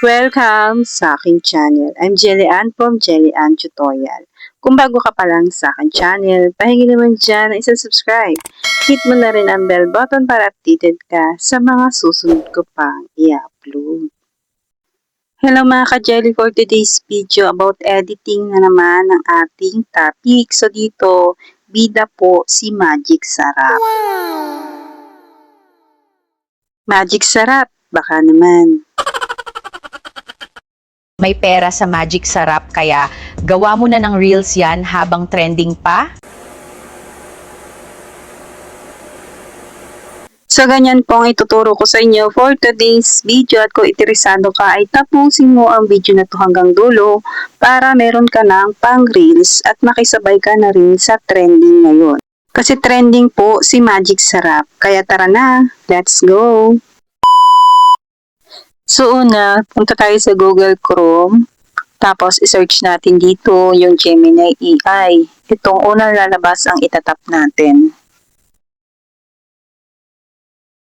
Welcome sa aking channel. I'm Jelly Ann from Jelly Ann Tutorial. Kung bago ka pa lang sa aking channel, pahingi naman dyan na isa-subscribe. Hit mo na rin ang bell button para updated ka sa mga susunod ko pang i-upload. Hello mga ka-Jelly, for today's video about editing na naman ng ating topic. So dito, bida po si Magic Sarap. Magic Sarap, baka naman. May pera sa Magic Sarap kaya gawa mo na ng reels yan habang trending pa. So ganyan po ang ituturo ko sa inyo for today's video at kung interesado ka ay tapusin mo ang video na to hanggang dulo para meron ka ng pang reels at makisabay ka na rin sa trending ngayon. Kasi trending po si Magic Sarap. Kaya tara na, let's go! So una, punta tayo sa Google Chrome. Tapos i-search natin dito yung Gemini AI. Itong unang lalabas ang itatap natin.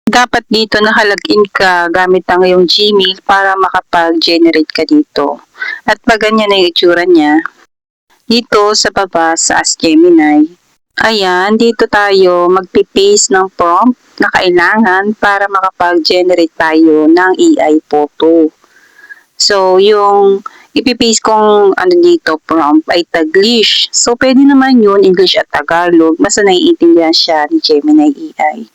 Dapat dito nakalagin ka gamit ang iyong Gmail para makapag-generate ka dito. At pag ganyan na yung itsura niya, dito sa baba sa Ask Gemini, ayan, dito tayo magpipaste ng prompt na kailangan para makapag-generate tayo ng AI photo. So, yung ipipaste kong dito prompt ay Taglish. So, pwede naman yun English at Tagalog. Basta naiintindihan siya ni Gemini AI.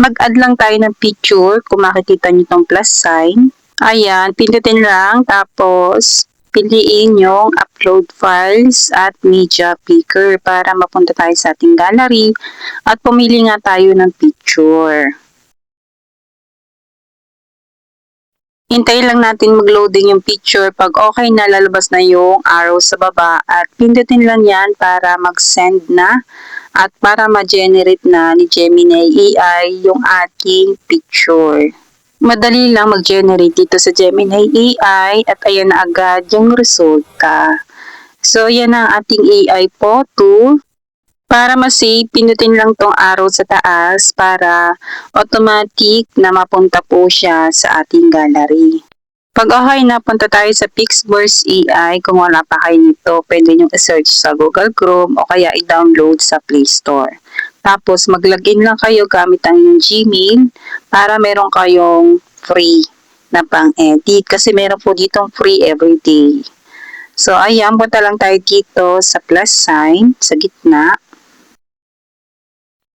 Mag-add lang tayo ng picture kung makikita nyo itong plus sign. Ayan, pindutin lang. Tapos, piliin yung upload files at media picker para mapunta tayo sa ating gallery at pumili nga tayo ng picture. Hintayin lang natin mag-loading yung picture. Pag okay na, lalabas na yung arrow sa baba at pindutin lang yan para mag-send na at para ma-generate na ni Gemini AI yung ating picture. Madali lang mag-generate dito sa Gemini AI at ayan na agad yung resulta. So, yan ang ating AI photo. Para ma-save, pindutin lang tong arrow sa taas para automatic na mapunta po siya sa ating gallery. Pag okay na, punta tayo sa Pixverse AI. Kung wala pa kayo nito, pwede nyo i-search sa Google Chrome o kaya i-download sa Play Store. Tapos, mag-login lang kayo gamit ang inyong Gmail para meron kayong free na pang-edit. Kasi meron po ditong free everyday. So, ayan, punta lang tayo dito sa plus sign sa gitna.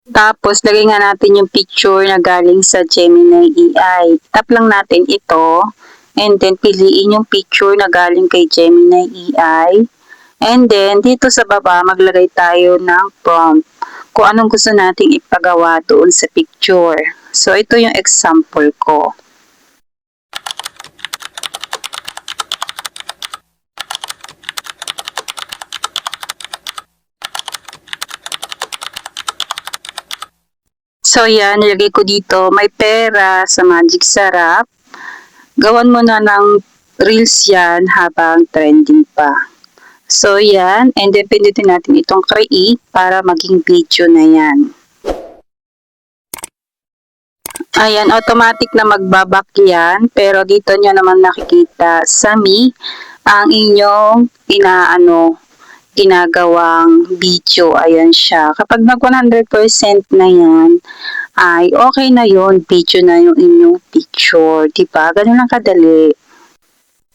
Tapos, lagay nga natin yung picture na galing sa Gemini AI. Tap lang natin ito. And then, piliin yung picture na galing kay Gemini AI. And then, dito sa baba, maglagay tayo ng prompt. Kung anong gusto nating ipagawa doon sa picture. So, ito yung example ko. So, yan, nilagay ko dito, may pera sa Magic Sarap. Gawan mo na ng reels yan habang trending pa. So, yan. And then, pindutin natin itong create para maging video na yan. Ayan, automatic na magbabak yan. Pero dito nyo naman nakikita sa me ang inyong ginagawang video. Ayan siya. Kapag nag 100% na yan, ay okay na yon, video na yung inyong picture. Diba? Ganun lang kadali.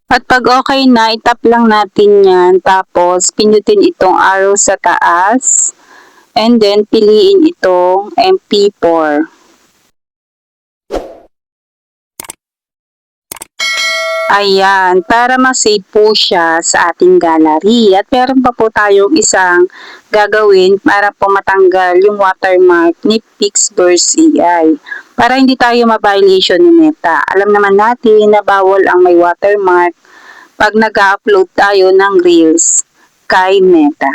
At pag okay na, itap lang natin yan. Tapos, pindutin itong arrow sa taas. And then, piliin itong MP4. Ayan, para ma-save po siya sa ating gallery. At meron pa po tayong isang gagawin para po matanggal yung watermark ni Pixverse AI. Para hindi tayo ma-violation ni Meta. Alam naman natin na bawal ang may watermark pag nag-upload tayo ng reels kay Meta.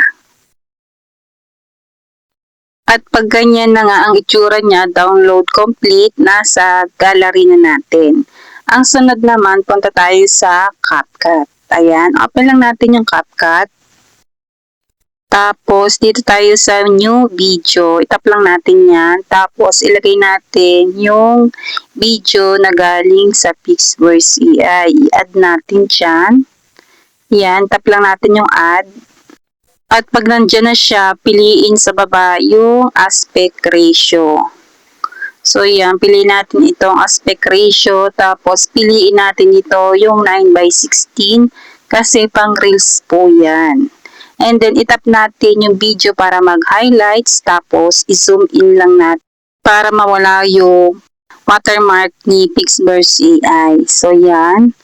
At pag ganyan na nga ang itsura niya, download complete, nasa gallery na natin. Ang sunod naman, punta tayo sa CapCut. Ayan, open lang natin yung CapCut. Tapos, dito tayo sa new video. Itap lang natin yan. Tapos, ilagay natin yung video na galing sa Pixverse AI. I-add natin dyan. Yan, tap lang natin yung add. At pag nandyan na siya, piliin sa baba yung aspect ratio. So, yan, piliin natin itong aspect ratio. Tapos, piliin natin ito yung 9:16 kasi pang reels po yan. And then, itap natin yung video para mag-highlights. Tapos, i-zoom in lang natin para mawala yung watermark ni Pixverse AI. So, yan.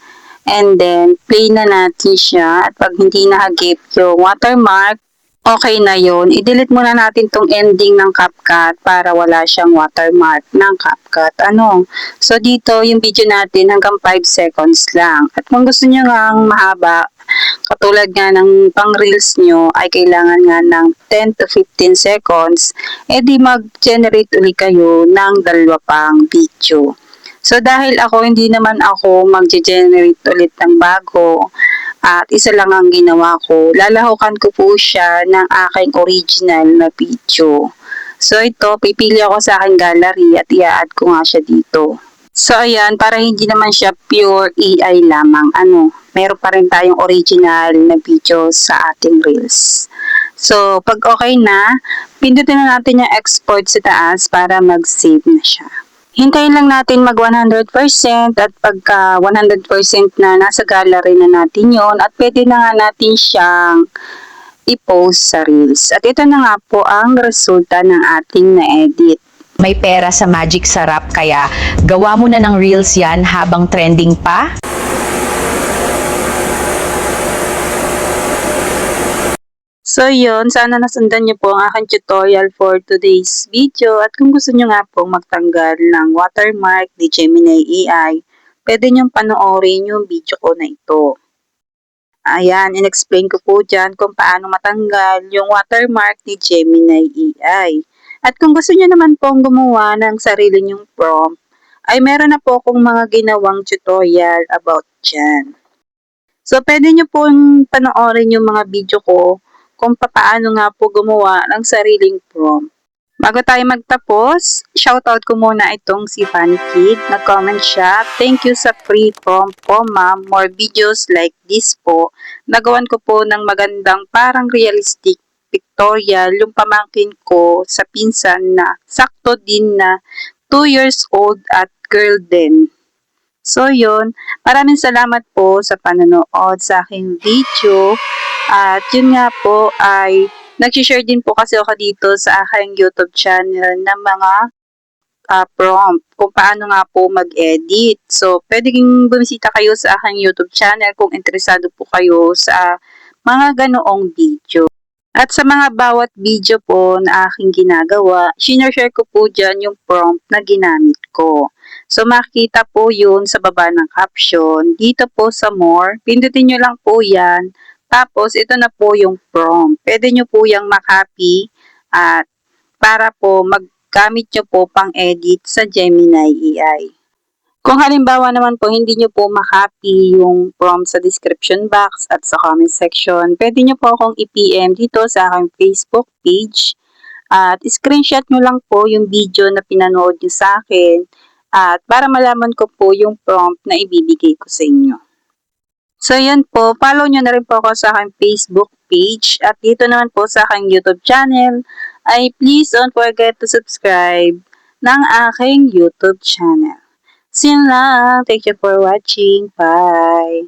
And then, play na natin siya. At pag hindi nahagip yung watermark, okay na yun. I-delete muna natin tong ending ng CapCut para wala siyang watermark ng CapCut. So, dito yung video natin hanggang 5 seconds lang. At kung gusto nyo nga mahaba, katulad nga ng pang reels nyo ay kailangan nga ng 10 to 15 seconds, edi mag-generate ulit kayo ng dalawa pang video. So dahil hindi naman ako mag-generate ulit ng bago at isa lang ang ginawa ko, lalahukan ko po siya ng aking original na video. So ito, pipili ako sa aking gallery at i-add ko nga siya dito. So ayan, para hindi naman siya pure AI lamang, meron pa rin tayong original na video sa ating reels. So pag okay na, pindutin na natin yung export sa taas para mag-save na siya. Hintayin lang natin mag 100% at pagka 100% na nasa gallery na natin yon at pwede na nga natin siyang i-post sa reels. At ito na nga po ang resulta ng ating na-edit. May pera sa Magic Sarap kaya gawa mo na ng reels yan habang trending pa. So yun, sana nasundan niyo po ang aking tutorial for today's video at kung gusto niyo nga pong magtanggal ng watermark ni Gemini AI, pwede niyong panoorin yung video ko na ito. Ayan, in-explain ko po dyan kung paano matanggal yung watermark ni Gemini AI. At kung gusto niyo naman pong gumawa ng sarili niyong prompt, ay meron na po akong mga ginawang tutorial about dyan. So, pwede niyo pong panoorin yung mga video ko kung paano nga po gumawa ng sariling prompt. Bago tayo magtapos, shoutout ko muna itong si Funny Kid. Nag-comment siya, "Thank you sa free prompt po ma'am. More videos like this po. Nagawan ko po ng magandang parang realistic pictorial yung pamangkin ko sa pinsan na sakto din na 2 years old at girl din." So yun, maraming salamat po sa panonood sa aking video. At yun nga po ay nag-share din po kasi ako dito sa aking YouTube channel ng mga prompt kung paano nga po mag-edit. So pwede kong bumisita kayo sa aking YouTube channel kung interesado po kayo sa mga ganoong video. At sa mga bawat video po na aking ginagawa, sinashare ko po dyan yung prompt na ginamit ko. So makikita po yun sa baba ng caption. Dito po sa more, pindutin nyo lang po yan. Tapos ito na po yung prompt. Pwede nyo po yung makopy at para po maggamit nyo po pang edit sa Gemini AI. Kung halimbawa naman po hindi nyo po makopy yung prompt sa description box at sa comment section, pwede nyo po akong i-PM dito sa aking Facebook page at screenshot nyo lang po yung video na pinanood nyo sa akin at para malaman ko po yung prompt na ibibigay ko sa inyo. So yun po, follow nyo na rin po ako sa aking Facebook page at dito naman po sa aking YouTube channel ay please don't forget to subscribe ng aking YouTube channel. See you lang. Thank you for watching. Bye.